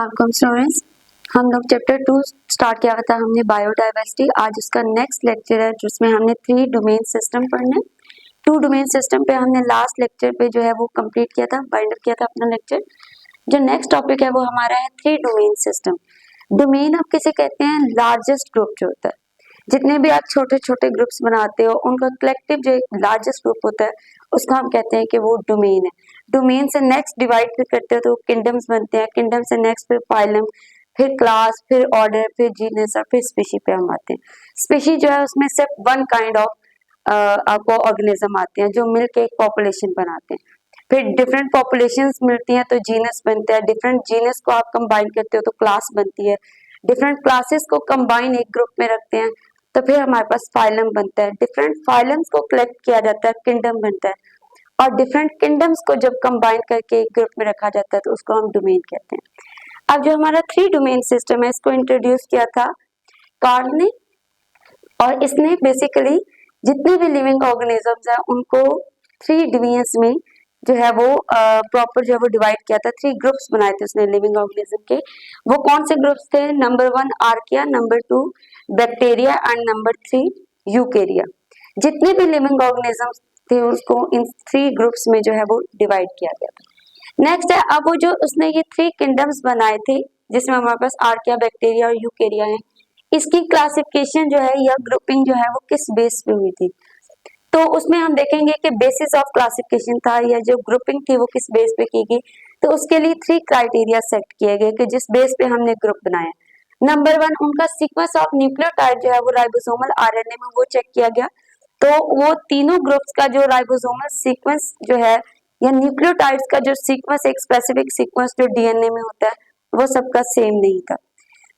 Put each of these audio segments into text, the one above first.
Welcome students. हम लोग chapter 2 start किया था हमने बायोडाइवर्सिटी। आज उसका नेक्स्ट लेक्चर है जिसमें हमने 3 डोमेन सिस्टम पढ़ने। 2 डोमेन सिस्टम पे हमने लास्ट लेक्चर पे जो है वो कंप्लीट किया था, बाइंड अप किया था अपना लेक्चर। जो नेक्स्ट टॉपिक है वो हमारा है 3 डोमेन सिस्टम। डोमेन आप किसे कहते हैं? लार्जेस्ट ग्रुप जो होता है। जितने भी आप छोटे छोटे ग्रुप्स बनाते हो उनका कलेक्टिव जो लार्जेस्ट ग्रुप होता है उसको हम कहते हैं कि वो डोमेन है। डोमेन से नेक्स्ट डिवाइड फिर करते हैं तो किंगडम्स बनते हैं। किंगडम से नेक्स्ट फिर फाइलम, फिर क्लास, फिर ऑर्डर, फिर जीनस और फिर स्पीशी पे हम आते हैं। स्पीशी जो है उसमें सिर्फ वन काइंड ऑफ आपको ऑर्गेनिज्म आते हैं जो मिलकर एक पॉपुलेशन बनाते हैं। फिर डिफरेंट पॉपुलेशंस मिलती हैं तो जीनस बनता है। डिफरेंट जीनस को आप कंबाइन करते हो तो क्लास बनती है। डिफरेंट क्लासेस को कंबाइन एक ग्रुप में रखते हैं तो फिर हमारे पास फाइलम बनता है। डिफरेंट फाइलम्स को कलेक्ट किया जाता है, किंगडम बनता है। और डिफरेंट किंगडम्स को जब कंबाइन करके एक ग्रुप में रखा जाता है तो उसको हम डोमेन कहते हैं। अब जो हमारा 3 डोमेन सिस्टम है इसको इंट्रोड्यूस किया था कार्ल ने, और इसने बेसिकली जितने भी लिविंग ऑर्गेनिजम्स हैं उनको 3 डिवीजन्स में जो है वो प्रॉपर जो है वो डिवाइड किया था। 3 ग्रुप्स बनाए थे उसने लिविंग ऑर्गेनिज्म के। वो कौन से ग्रुप्स थे? Number 1 archaea, number 2 bacteria and number 3 Eukarya. जितने भी लिविंग ऑर्गेनिजम्स थे उसको इन 3 ग्रुप्स में जो है वो डिवाइड किया गया था। नेक्स्ट है, अब वो जो उसने ये 3 किंगडम्स बनाए थे जिसमें हमारे पास आर्किया, बैक्टीरिया और यूकेरिया है, इसकी क्लासिफिकेशन जो है या ग्रुपिंग जो है वो किस बेस पे हुई थी? तो उसमें हम देखेंगे कि बेसिस ऑफ क्लासिफिकेशन था या जो ग्रुपिंग थी वो किस बेस पे की गई। तो उसके लिए 3 क्राइटेरिया सेट किए गए कि जिस बेस पे हमने ग्रुप बनाया। नंबर 1, उनका सीक्वेंस ऑफ न्यूक्लियोटाइड जो है वो राइबोसोमल आरएनए में वो चेक किया गया। तो वो तीनों ग्रुप्स का जो राइबोसोमल सीक्वेंस जो है या न्यूक्लियोटाइड्स का जो सीक्वेंस, एक स्पेसिफिक सीक्वेंस जो डीएनए में होता है, वो सबका सेम नहीं था।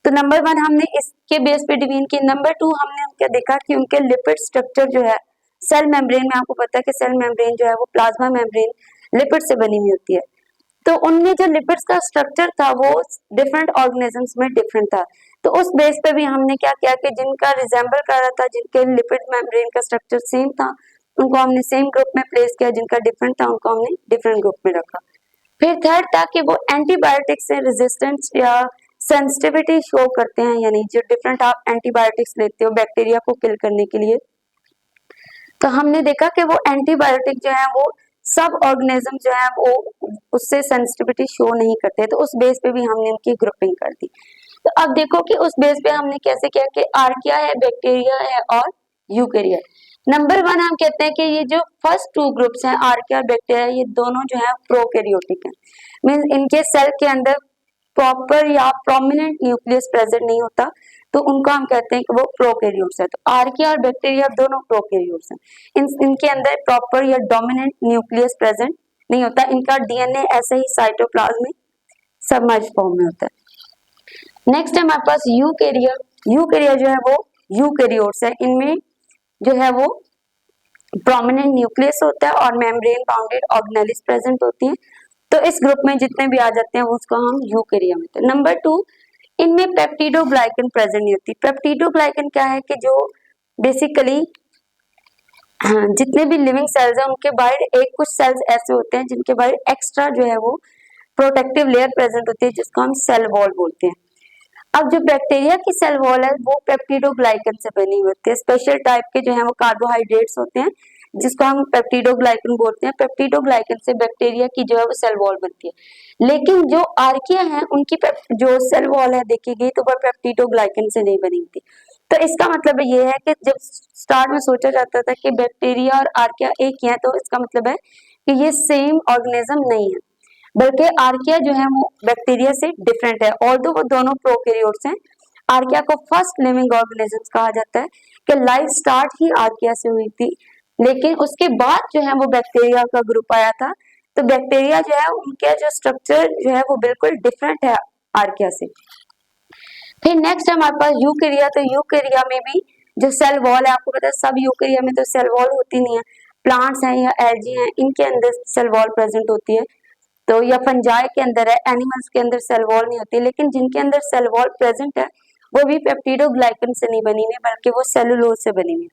तो नंबर 1 हमने इसके बेस पे डिवीजन की। नंबर 2 हमने क्या देखा कि उनके लिपिड स्ट्रक्चर जो है सेल मेम्ब्रेन में, आपको पता है कि सेल मेम्ब्रेन जो है वो प्लाज्मा मेम्ब्रेन लिपिड से बनी हुई होती है। तो उनमें जो लिपिड्स का स्ट्रक्चर था वो डिफरेंट ऑर्गेनिजम्स में डिफरेंट था। तो उस बेस पे भी हमने क्या किया कि जिनका रिजेंबल कर रहा था, जिनके लिपिड मेम्ब्रेन का स्ट्रक्चर सेम था, उनको हमने सेम ग्रुप में प्लेस किया। जिनका डिफरेंट था उनको हमने डिफरेंट ग्रुप में रखा। फिर थर्ड था कि वो एंटीबायोटिक से रेजिस्टेंस या सेंसिटिविटी शो करते हैं, यानी जो डिफरेंट आप एंटीबायोटिक्स लेते हो बैक्टीरिया को किल करने के लिए, तो हमने देखा कि वो एंटीबायोटिक जो है वो सब ऑर्गेनिज्म जो है वो उससे सेंसिटिविटी शो नहीं करते। तो उस बेस पे भी हमने उनकी ग्रुपिंग कर दी। तो अब देखो कि उस बेस पे हमने कैसे किया कि आर्किया है, बैक्टीरिया है और यूकेरिया। नंबर 1 हम कहते हैं कि ये जो फर्स्ट 2 ग्रुप्स हैं आर्किया और बैक्टीरिया, ये दोनों जो है प्रोकैरियोटिक हैं। मींस इनके सेल के अंदर प्रॉपर या प्रोमिनेंट न्यूक्लियस प्रेजेंट नहीं होता, तो उनको हम कहते हैं कि वो प्रोकैरियोट्स है। तो आर्किया और बैक्टीरिया दोनों प्रोकैरियोट्स हैं। इनके अंदर प्रॉपर या डोमिनेंट न्यूक्लियस प्रेजेंट नहीं होता। इनका डीएनए ऐसे ही साइटोप्लाज्म में सबमर्ज फॉर्म में होता है। नेक्स्ट है हमारे पास यूकेरिया। यूकेरिया जो है वो यूकेरियोट्स है। इनमें जो है वो प्रोमिनेंट न्यूक्लियस होता है और मेम्ब्रेन बाउंडेड ऑर्गेनेलिस प्रेजेंट होती है। तो इस ग्रुप में जितने भी आ जाते हैं उसको हम यूकेरिया में। नंबर 2, इनमें पेप्टिडोग्लाइकन प्रेजेंट नहीं होती। पेप्टिडोग्लाइकन क्या है कि जो बेसिकली जितने भी लिविंग सेल्स हैं उनके बाहर एक कुछ सेल्स ऐसे होते हैं जिनके बाहर एक्स्ट्रा जो है वो प्रोटेक्टिव लेयर प्रेजेंट होती है जिसको हम सेल वॉल बोलते हैं। अब जो बैक्टीरिया की सेल वॉल है वो पेप्टिडोग्लाइकन से बनी होती है। स्पेशल टाइप के जो है वो कार्बोहाइड्रेट्स होते हैं जिसको हम पेप्टिडोग्लाइकन बोलते हैं। पेप्टिडोग्लाइकन से बैक्टीरिया की जो है वो सेल वॉल बनती है। लेकिन जो आर्किया है उनकी जो सेल वॉल है देखी गई तो वह पेप्टिडोग्लाइकन से नहीं बनी थी। तो इसका मतलब ये है कि जब स्टार्ट में सोचा जाता था कि बैक्टीरिया और आर्किया एक ही है, तो इसका मतलब है कि ये सेम ऑर्गेनिज्म नहीं है, बल्कि आर्किया जो है वो बैक्टीरिया से डिफरेंट है। ऑल्दो वो दोनों प्रोकैरियोट्स हैं, आर्किया को फर्स्ट लिविंग ऑर्गेनिजम्स कहा जाता है कि लाइफ स्टार्ट ही आर्किया से हुई थी। लेकिन उसके बाद जो है वो बैक्टीरिया का ग्रुप आया था। तो बैक्टीरिया जो है उनके जो स्ट्रक्चर जो है वो बिल्कुल डिफरेंट है आर्किया से। फिर नेक्स्ट है हमारे पास यूकेरिया। तो यूकेरिया में भी जो सेल वॉल है, आपको पता है सब यूकेरिया में तो सेल वॉल होती नहीं है। प्लांट्स हैं या एल्गी हैं इनके अंदर सेल वॉल प्रेजेंट होती है। तो या फंजाई के अंदर है, एनिमल्स के अंदर सेल वॉल नहीं होती। लेकिन जिनके अंदर सेल वॉल प्रेजेंट है वो भी पेप्टिडोग्लाइकन से नहीं बनी हुई बल्कि वो सेलुलोज से बनी हुई।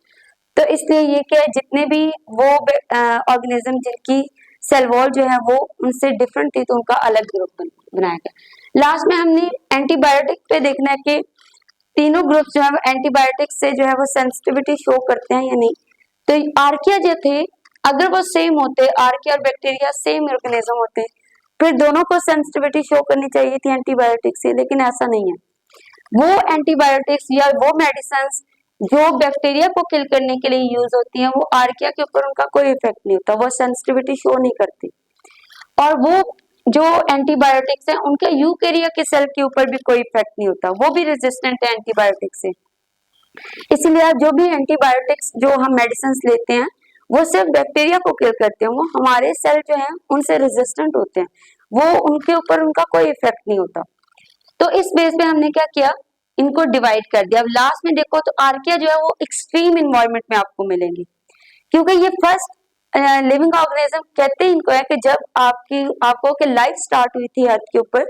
तो इसलिए ये क्या है, जितने भी वो ऑर्गेनिज्म जिनकी सेल वॉल जो है वो उनसे डिफरेंट थी तो उनका अलग ग्रुप बनाया गया। लास्ट में हमने एंटीबायोटिक पे देखना है कि तीनों ग्रुप जो है एंटीबायोटिक से जो है वो सेंसिटिविटी शो करते हैं या नहीं। तो आर्किया जो थे अगर वो सेम होते, आर्किया और बैक्टीरिया सेम ऑर्गेनिज्म होते, फिर दोनों को सेंसिटिविटी शो करनी चाहिए थी एंटीबायोटिक से, लेकिन ऐसा नहीं है। वो एंटीबायोटिक्स या वो मेडिसिन जो बैक्टीरिया को किल करने के लिए यूज होती हैं वो आर्किया के ऊपर उनका कोई इफेक्ट नहीं होता, वो सेंसिटिविटी शो नहीं करती। और वो जो एंटीबायोटिक्स है उनके यूकेरिया के सेल के ऊपर भी कोई इफेक्ट नहीं होता, वो भी रेजिस्टेंट है एंटीबायोटिक से। इसीलिए जो भी एंटीबायोटिक्स जो हम मेडिसिन लेते हैं वो सिर्फ बैक्टीरिया को किल करते हैं, वो हमारे सेल जो है उनसे रेजिस्टेंट होते हैं, वो उनके ऊपर उनका कोई इफेक्ट नहीं होता। तो इस बेस पे हमने क्या किया, इनको डिवाइड कर दिया। अब लास्ट में देखो तो आर्किया जो है वो एक्सट्रीम इन्वायरमेंट में आपको मिलेंगी, क्योंकि ये फर्स्ट लिविंग ऑर्गेनिज्म कहते हैं इनको है कि जब आपको कि लाइफ स्टार्ट हुई थी अर्थ के ऊपर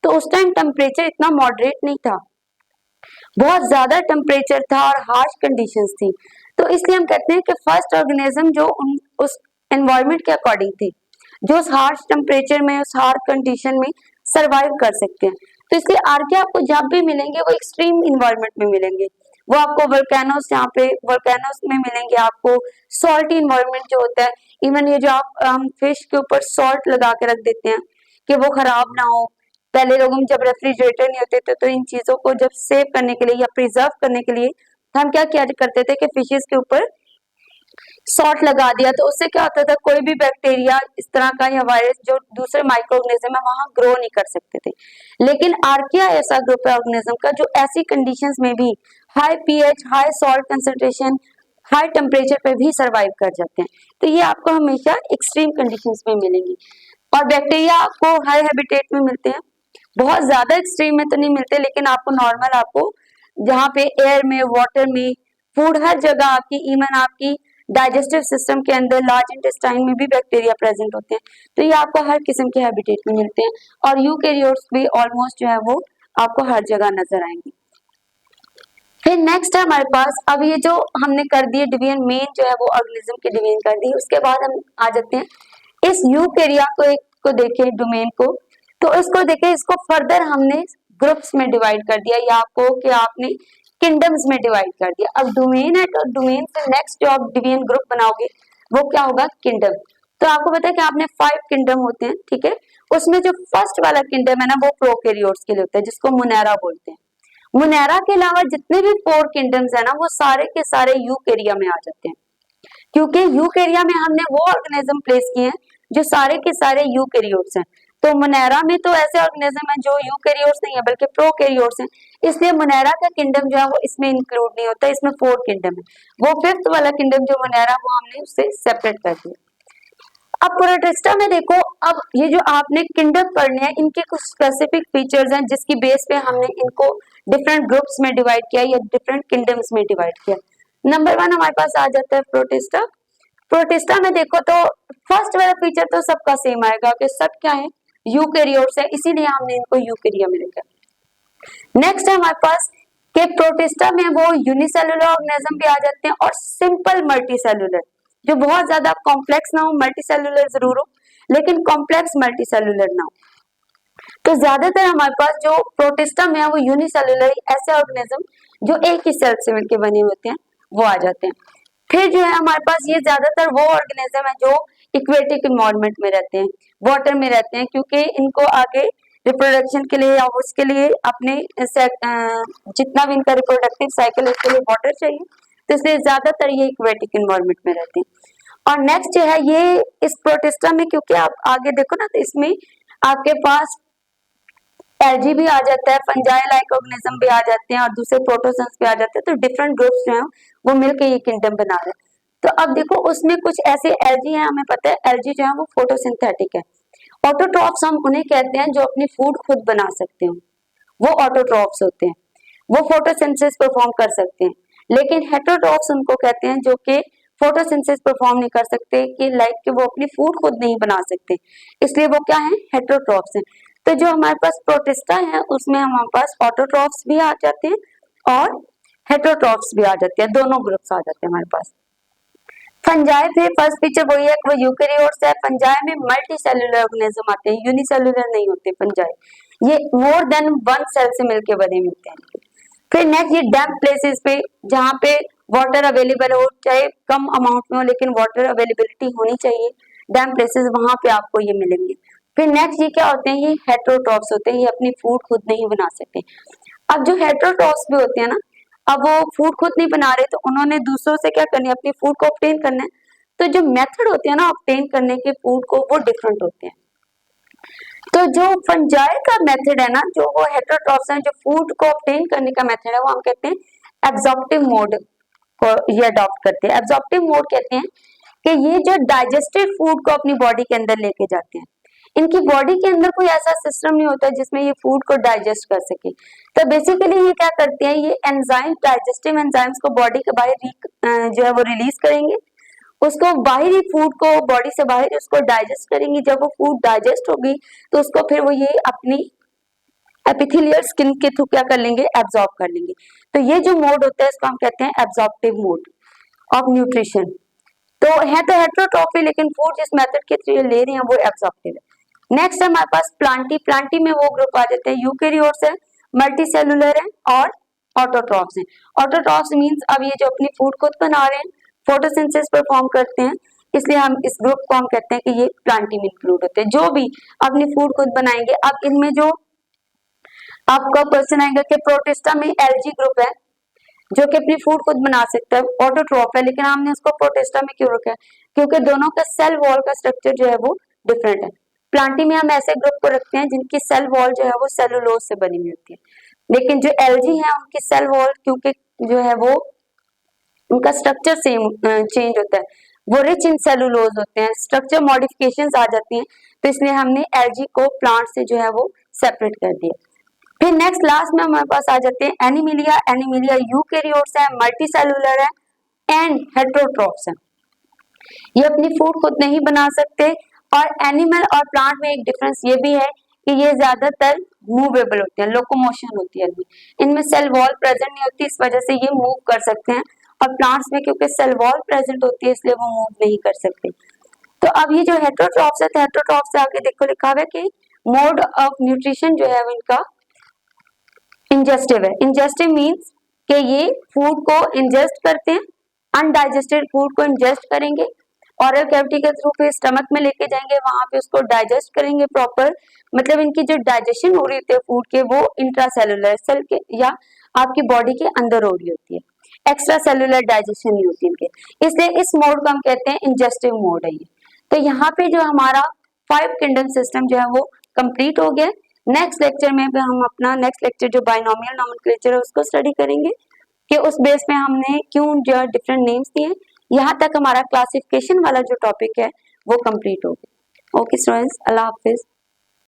तो उस टाइम टेम्परेचर इतना मॉडरेट नहीं था, बहुत ज्यादा टेम्परेचर था और हार्श कंडीशंस थी। तो इसलिए हम कहते हैं कि फर्स्ट ऑर्गेनिज्म जो उस एनवायरनमेंट के अकॉर्डिंग थी, जो उस हार्श टेम्परेचर में, उस हार्श कंडीशन में सरवाइव कर सकते हैं। तो इसलिए आर्किया आपको जब भी मिलेंगे वो एक्सट्रीम इन्वायरमेंट में मिलेंगे, वो आपको वोल्केनोस, यहाँ पे वोल्केनोस में मिलेंगे, आपको सॉल्टी इन्वायरमेंट जो होता है, इवन ये जो आप फिश के ऊपर सॉल्ट लगा के रख देते हैं कि वो खराब ना हो। पहले लोगों में जब रेफ्रिजरेटर नहीं होते थे तो इन चीजों को जब सेव करने के लिए या प्रिजर्व करने के लिए हम क्या किया करते थे कि फिशेस के ऊपर सॉल्ट लगा दिया, तो उससे क्या होता था, कोई भी बैक्टीरिया इस तरह का या वायरस जो दूसरे माइक्रो ऑर्गेनिज्म है वहां ग्रो नहीं कर सकते थे। लेकिन आर्किया ऐसा ग्रुप है ऑर्गेनिज्म का जो ऐसी कंडीशंस में भी high pH, high salt concentration, high temperature पे भी सरवाइव कर जाते हैं। तो ये आपको हमेशा एक्सट्रीम कंडीशंस में मिलेंगी। और बैक्टीरिया आपको हाई हैबिटेट में मिलते हैं, बहुत ज्यादा एक्सट्रीम में तो नहीं मिलते, लेकिन आपको नॉर्मल, आपको जहाँ पे एयर में, वाटर में, फूड, हर जगह आपकी, इवन आपकी डाइजेस्टिव सिस्टम के अंदर लार्ज इंटेस्टाइन में भी बैक्टीरिया प्रेजेंट होते हैं। तो ये आपको हर किस्म के हैबिटेट में मिलते हैं और यूकेरियोट्स भी ऑलमोस्ट जो है वो आपको हर जगह नजर आएंगे। फिर नेक्स्ट है हमारे पास, अब ये जो हमने कर दिए डिवीजन, मेन जो है वो ऑर्गेनिज्म के डिवीजन कर दी, उसके बाद हम आ जाते हैं इस यूकेरिया को देखें, डोमेन को, तो इसको देखें, इसको फर्दर हमने ग्रुप्स में डिवाइड कर दिया, या आपको कि आपने किंगडम्स में डिवाइड कर दिया। अब डोमेन है तो डोमेन से नेक्स्ट जो आप डिवीजन ग्रुप बनाओगे वो क्या होगा, किंगडम। तो आपको पता है कि आपने 5 किंगडम होते हैं, ठीक है। उसमें जो फर्स्ट वाला किंगडम है ना वो प्रोकैरियोट्स के लिए होता है, जिसको मुनेरा बोलते हैं। मुनेरा के अलावा जितने भी 4 किंगडम्स है ना वो सारे के सारे यूकेरिया में आ जाते हैं, क्योंकि यूकेरिया में हमने वो ऑर्गेनिज्म प्लेस किए हैं जो सारे के सारे यूकेरियोट्स हैं। तो मुनेरा में तो ऐसे ऑर्गेनिज्म है जो यूकेरियोट्स नहीं है बल्कि प्रोकैरियोट्स हैं, इसलिए मुनेरा का किंगडम जो है वो इसमें इंक्लूड नहीं होता, इसमें 4 किंगडम है। वो 5th वाला किंगडम जो मुनेरा, वो हमने उससे सेपरेट कर दिया। अब प्रोटिस्टा में देखो, अब ये जो आपने किंगडम पढ़ने हैं इनके कुछ स्पेसिफिक फीचर्स हैं जिसकी बेस पे हमने इनको डिफरेंट ग्रुप्स में डिवाइड किया या डिफरेंट किंगडम्स में डिवाइड किया। नंबर 1 हमारे पास आ जाता है प्रोटिस्टा। प्रोटिस्टा में देखो तो फर्स्ट वाला फीचर तो सबका सेम आएगा कि सब क्या है, यूकेरियोट्स है, इसीलिए हमने इनको यूकेरिया में लिखा। नेक्स्ट है हमारे पास कि प्रोटिस्टा में वो यूनिसेलुलर ऑर्गेनिज्म भी आ जाते हैं और सिंपल मल्टीसेलुलर, जो बहुत ज्यादा कॉम्प्लेक्स ना हो, मल्टीसेलुलर जरूर हो लेकिन कॉम्प्लेक्स मल्टीसेलुलर ना हो। तो ज्यादातर हमारे पास जो प्रोटिस्टा में है वो यूनिसेलुलर ऐसे ऑर्गेनिज्म जो एक ही सेल से मिलकर बने होते हैं वो आ जाते हैं। फिर जो है हमारे पास ये ज्यादातर वो ऑर्गेनिज्म है जो इक्वेटिक इन्वायरमेंट में रहते हैं, वाटर में रहते हैं, क्योंकि इनको आगे रिप्रोडक्शन के लिए या उसके लिए अपने जितना भी इनका रिप्रोडक्टिव साइकिल है उसके लिए वाटर चाहिए, तो इसलिए ज्यादातर ये इक्वेटिक इन्वायरमेंट में रहते हैं। और नेक्स्ट जो है ये इस प्रोटिस्टा में, क्योंकि आप आगे देखो ना तो इसमें आपके पास एल्गी भी आ जाता है, फंजाई लाइक ऑर्गेनिज्म भी आ जाते हैं और दूसरे प्रोटोजन्स भी आ जाते हैं, तो डिफरेंट ग्रुप्स जो हैं वो मिलकर ये किंगडम बना रहे हैं। तो अब देखो उसमें कुछ ऐसे एल्गी हैं, हमें पता है एल्गी जो है वो फोटोसिंथेटिक है। ऑटोट्रॉफ्स हम उन्हें कहते हैं जो अपनी फूड खुद बना सकते हैं, वो ऑटोट्रॉफ्स होते हैं, वो फोटोसिंथेसिस परफॉर्म कर सकते हैं। लेकिन हेटेरोट्रॉफ्स उनको कहते हैं जो कि फोटोसिंथेसिस परफॉर्म नहीं कर सकते, कि लाइक कि वो अपनी फूड खुद नहीं बना सकते, इसलिए वो क्या है, हेटेरोट्रॉफ्स हैं। तो जो हमारे पास प्रोटिस्टा है उसमें हमारे पास ऑटोट्रॉफ्स भी आ जाते हैं और हेटेरोट्रॉफ्स भी आ जाते हैं, दोनों ग्रुप्स आ जाते हैं हमारे पास। फंजाई पे फर्स्ट फीचर वही है कि वो यूकेरियोट्स है। फंजाई में मल्टी सेलुलर ऑर्गेनिज्म आते हैं, यूनिसेलुलर नहीं होते फंजाई, ये मोर देन वन सेल से मिलके बने मिलते हैं। फिर नेक्स्ट ये डैम्प प्लेसेस पे जहाँ पे वाटर अवेलेबल हो, चाहे कम अमाउंट में हो लेकिन वाटर अवेलेबिलिटी होनी चाहिए, डैम्प प्लेसेस वहां पे आपको ये मिलेंगे। फिर नेक्स्ट ये क्या होते हैं, ये हेटेरोट्रॉफ्स होते हैं, ये अपनी फूड खुद नहीं बना सकते। अब जो हेटेरोट्रॉफ्स भी होते हैं ना, अब वो फूड खुद नहीं बना रहे तो उन्होंने दूसरों से क्या करना है, अपनी फूड को ऑब्टेन करना है। तो जो मेथड होते हैं ना ऑब्टेन करने के फूड को, वो डिफरेंट होते हैं। तो जो फंजाई का मेथड है ना, जो वो हेटेरोट्रॉफ्स हैं, जो फूड को ऑब्टेन करने का मेथड है, वो हम कहते हैं एब्जॉर्प्टिव मोड को ये अडॉप्ट करते हैं। एब्जॉर्प्टिव मोड कहते हैं कि ये जो डाइजेस्टेड फूड को अपनी बॉडी के अंदर लेके जाते हैं। इनकी बॉडी के अंदर कोई ऐसा सिस्टम नहीं होता जिसमें ये फूड को डाइजेस्ट कर सके। तो बेसिकली ये क्या करते हैं, ये एंजाइम, डाइजेस्टिव एंजाइम्स को बॉडी के बाहर जो है वो रिलीज करेंगे, उसको बाहरी फूड को बॉडी से बाहर उसको डाइजेस्ट करेंगे। जब वो फूड डाइजेस्ट होगी तो उसको फिर वो ये अपनी एपिथेलियल स्किन के थ्रू क्या कर लेंगे, एब्जॉर्ब कर लेंगे। तो ये जो मोड होता है इसको हम कहते हैं एब्जॉर्प्टिव मोड ऑफ न्यूट्रिशन। तो है तो हेटेरोट्रॉफी, लेकिन फूड जिस मेथड के थ्रू ले रहे हैं वो एब्जॉर्प्टिव है। नेक्स्ट है हमारे पास प्लांटी। प्लांटी में वो ग्रुप आ जाते हैं यूकेरियोट्स है, मल्टी सेलुलर है और ऑटोट्रॉफ्स हैं। ऑटोट्रॉफ्स मींस अब ये जो अपनी फूड खुद बना रहे हैं, फोटोसिंथेसिस परफॉर्म करते हैं, इसलिए हम इस ग्रुप को हम कहते हैं कि ये प्लांटी में इंक्लूड होते हैं, जो भी अपनी फूड खुद बनाएंगे। अब इनमें जो आपका क्वेश्चन आएगा कि प्रोटिस्टा में एल्गी ग्रुप है जो कि अपनी फूड खुद बना सकता है, ऑटोट्रॉफ है, लेकिन हमने इसको प्रोटिस्टा में क्यों रखा है, क्योंकि दोनों का सेल वॉल का स्ट्रक्चर जो है वो डिफरेंट है। प्लांटी में हम ऐसे ग्रुप को रखते हैं जिनकी सेल वॉल जो है वो सेलुलोज से बनी हुई होती है, लेकिन जो एल्गी है उनकी सेल वॉल क्योंकि जो है वो उनका स्ट्रक्चर सेम चेंज होता है, वो रिच इन सेलुलोज होते हैं, स्ट्रक्चर मॉडिफिकेशंस आ जाती हैं, तो इसलिए हमने एल्गी को प्लांट से जो है वो सेपरेट कर दिया। फिर नेक्स्ट लास्ट में हमारे पास आ जाते हैं एनिमिलिया। एनिमिलिया यूकेरियोट्स है, मल्टी सेलुलर है एंड हेटेरोट्रॉफ्स है। ये अपनी फूड खुद नहीं बना सकते। और एनिमल और प्लांट में एक डिफरेंस ये भी है कि ये ज्यादातर मूवेबल होते हैं, लोकोमोशन होती है इनमें सेल वॉल प्रेजेंट नहीं होती, इस वजह से ये मूव कर सकते हैं। और प्लांट्स में क्योंकि सेल वॉल प्रेजेंट होती है इसलिए वो मूव नहीं कर सकते। तो अब ये जो हेटेरोट्रॉफ्स है, हेटेरोट्रॉफ्स से आगे देखो लिखा हुआ है कि मोड ऑफ न्यूट्रिशन जो है इनका इंजेस्टिव है। इंजेस्टिव मींस कि ये फूड को इंजेस्ट करते हैं, अनडाइजेस्टेड फूड को इंजेस्ट करेंगे, ओरल कैविटी के थ्रू फिर स्टमक में लेके जाएंगे, वहां पे उसको डाइजेस्ट करेंगे प्रॉपर। मतलब इनकी जो डाइजेशन हो रही होती है फूड के वो इंट्रासेलुलर सेल के या आपकी बॉडी के अंदर हो रही होती है, एक्स्ट्रा सेलुलर डाइजेशन नहीं होती इनके, इसलिए इस मोड को हम कहते हैं इंजेस्टिव मोड है ये। तो यहाँ पे जो हमारा 5 किंगडम सिस्टम जो है वो कंप्लीट हो गया। नेक्स्ट लेक्चर में भी हम अपना नेक्स्ट लेक्चर जो बाइनोमियल नोमेनक्लेचर है उसको स्टडी करेंगे कि उस बेस पे हमने क्यों जो डिफरेंट नेम्स दिए। यहाँ तक हमारा क्लासिफिकेशन वाला जो टॉपिक है वो कंप्लीट हो गया। ओके स्टूडेंट्स, अल्लाह हाफिज।